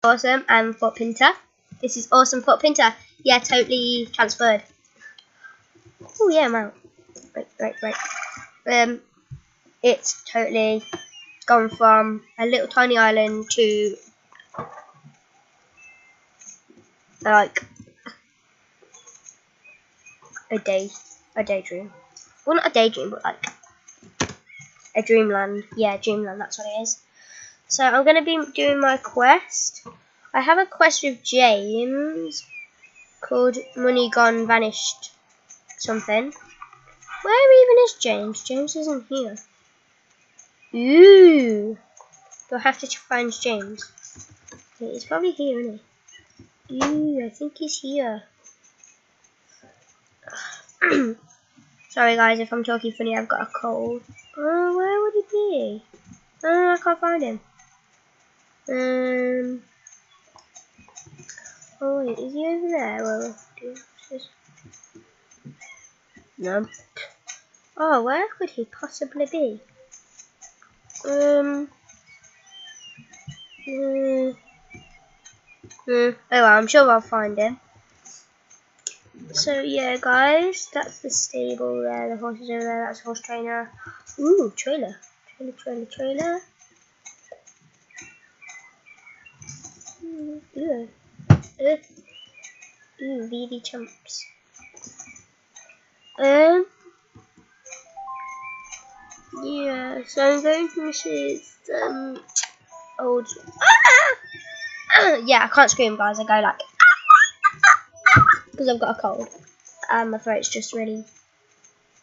Awesome and foot pinter. This is awesome foot pinter. Yeah, totally transferred. Oh yeah, wow. Right. It's totally gone from a little tiny island to like a daydream. Well, not a daydream, but like a dreamland. Yeah, dreamland. That's what it is. So I'm going to be doing my quest. I have a quest with James called Money Gone Vanished something. Where even is James? James isn't here. Ooh. Do I have to find James? Okay, he's probably here, isn't he? Ooh, I think he's here. Sorry guys if I'm talking funny, I've got a cold. Oh, where would he be? Oh, I can't find him. Oh wait, is he over there? Well, just... No. Oh, where could he possibly be? Oh well, I'm sure I'll find him. So yeah, guys, that's the stable there. The horses over there. That's the horse trainer. Ooh, trailer. Ooh, VD chumps. Yeah. So I'm going to Mrs. Old. Yeah, I can't scream, guys. I go like because I've got a cold. And my throat's just really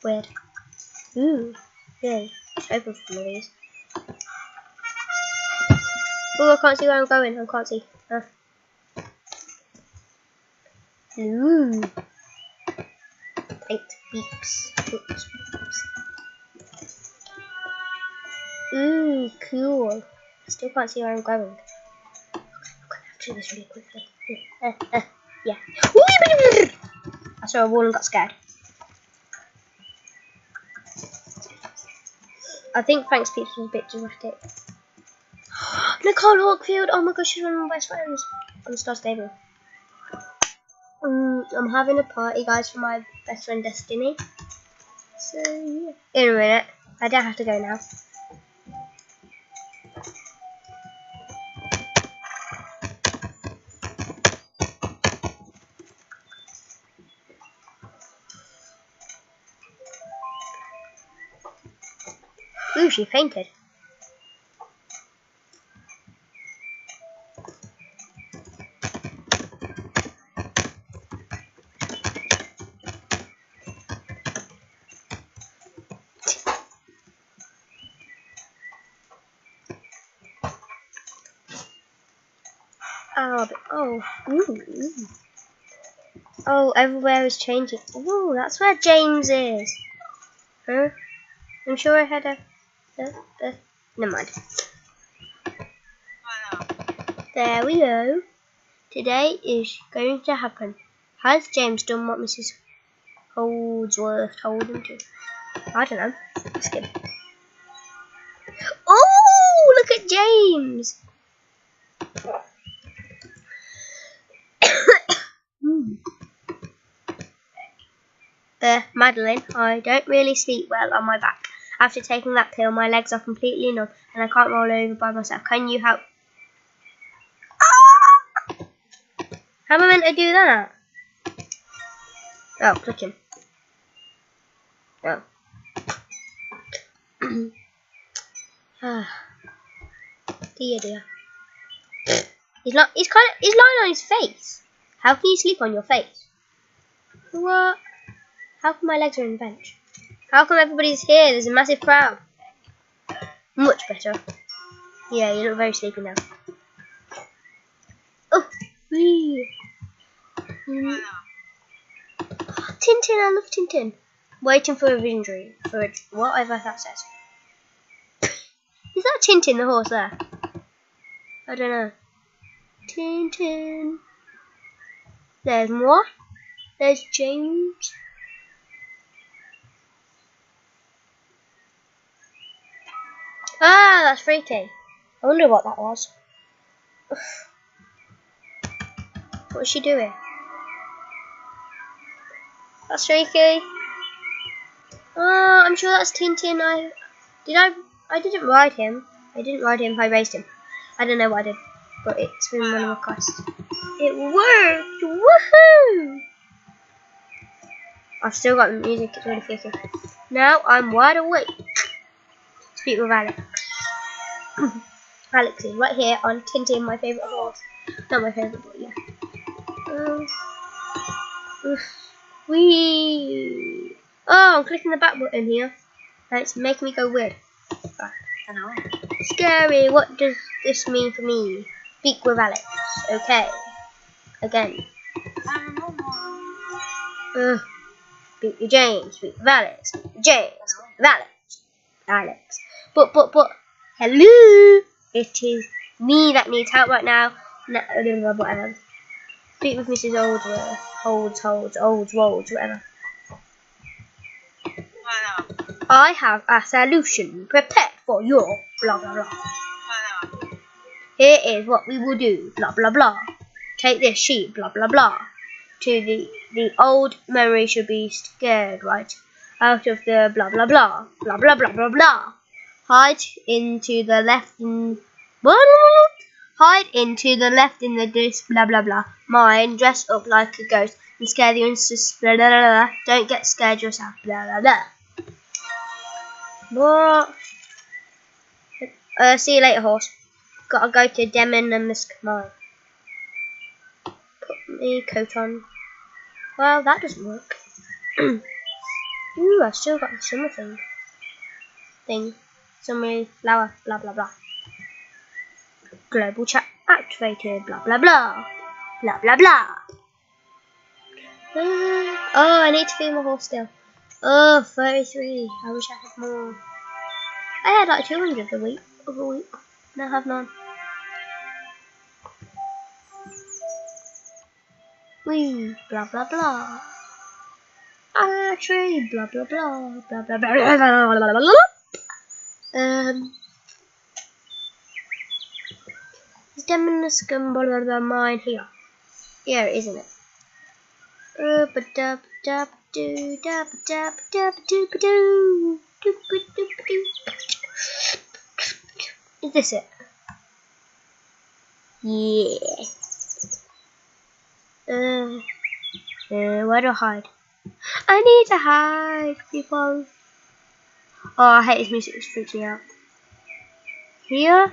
weird. Ooh, yeah. Let's open some of these. Oh, I can't see where I'm going. I can't see. Ooh. 8 beeps. Ooh, cool. I still can't see where I'm going. I'm gonna have to do this really quickly. Yeah. I saw a wall and got scared. I think Frank's Peeps was a bit dramatic. Nicole Hawkfield! Oh my gosh, she's one of my best friends. On Star Stable. I'm having a party, guys, for my best friend Destiny. So, yeah. In a minute. I don't have to go now. Ooh, she fainted. Ooh. Oh, everywhere is changing. Ooh, that's where James is. Huh? I'm sure I had a... never mind. There we go. Today is going to happen. Has James done what Mrs. Holdsworth told him to? I don't know. Ask him. Oh, look at James. Madelyn, I don't really sleep well on my back. After taking that pill, my legs are completely numb and I can't roll over by myself. Can you help? Ah! How am I meant to do that? Oh, click him. Oh. Dear. He's lying on his face. How can you sleep on your face? What? How come my legs are on the bench? How come everybody's here? There's a massive crowd. Much better. Yeah, you look very sleepy now. Oh, wee. Tintin, I love Tintin. Waiting for a vision dream. Whatever that says. Is that Tintin, the horse there? I don't know. Tintin. There's more. There's James. Ah, that's freaky. I wonder what that was. What's she doing? That's Reiki. Oh, I'm sure that's Tintin. I didn't ride him. I didn't ride him. I raced him. I don't know what I did, but it's been one of my quests. It worked! Woohoo! I've still got the music. It's really freaky. Now I'm wide awake. Speak with Alex. Alex is right here on Tintin, my favourite horse. Not my favourite, but yeah. Wee. Oh, I'm clicking the back button here. And it's making me go weird. I know. Scary. What does this mean for me? Speak with Alex. Okay. Again. Speak with James. Speak with Alex. Speak with James. Speak with Alex. Alex. But. Hello. It is me that needs help right now. No, whatever. Speak with Mrs. Olds, whatever. I have a solution prepared for your blah blah blah. Here is what we will do, blah blah blah. Take this sheet, blah blah blah. To the old memory should be scared, right? Out of the blah blah blah. Blah blah blah blah blah. Hide into the left in Hide into the left in the disc, blah blah blah. Mine, dress up like a ghost and scare the unsus blah blah blah. Don't get scared yourself, blah blah blah. What? See you later, horse. Gotta go to Demon and Miss Mine. Put my coat on. Well, that doesn't work. Ooh, I still got the summer thing. Summery flower, blah blah blah. Global chat activated, blah blah blah. Blah blah blah. Oh, I need to feed my horse still. Oh, 33. I wish I had more. I had like 200 a week. Now I have none. Wee, blah blah blah. Tree, blah blah blah. Blah blah blah blah blah blah blah. Is Demoniscum blah blah blah mine here? Yeah, isn't it? Is this it? Yeah. Where do I hide? I need to hide, people. Oh, I hate this music. It freaks me out. Here.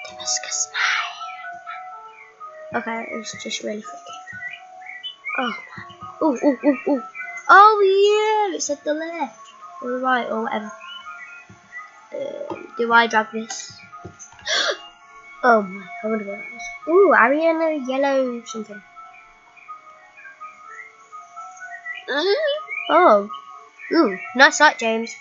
Damascus mine. Okay, it's just really freaky. Oh man. Ooh. Oh yeah, it's at the left or the right or whatever. Do I drag this? Oh my, I wonder what that is. Ooh, Ariana yellow something. Oh. Ooh, nice sight, James.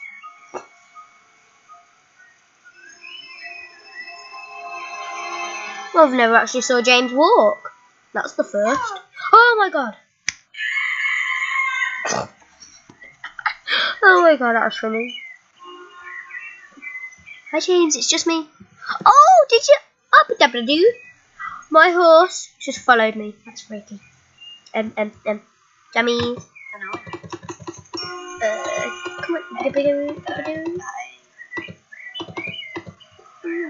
Well, I've never actually saw James walk. That's the first. Oh my god. Oh my god, that was funny. Hi James, it's just me. Oh, did you? Up-a-dub-a-doo. My horse just followed me. That's freaky. Dummies. Come on.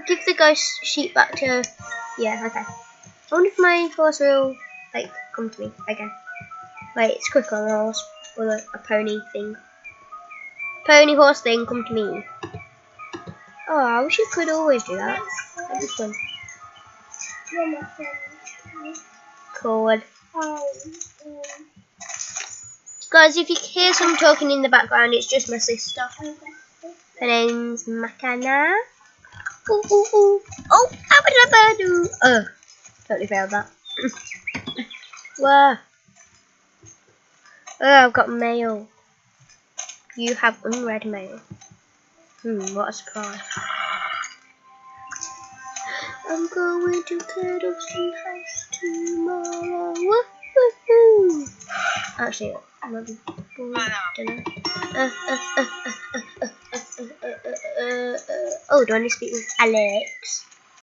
Give the ghost sheep back to. Yeah, okay. I wonder if my horse will like come to me again. Wait, it's quick on a horse or a pony thing. Pony horse thing, come to me. Oh, I wish you could always do that. That'd be fun. Cool. Guys, if you hear some talking in the background, it's just my sister. Her name's Makana. Ooh. Oh, abadabadoo. Oh, totally failed that. Whoa. Oh, I've got mail. You have unread mail. What a surprise. I'm going to Cuddleston House tomorrow. Woohoo! Actually, I might be bored. Don't know. Oh, do I need to speak with Alex?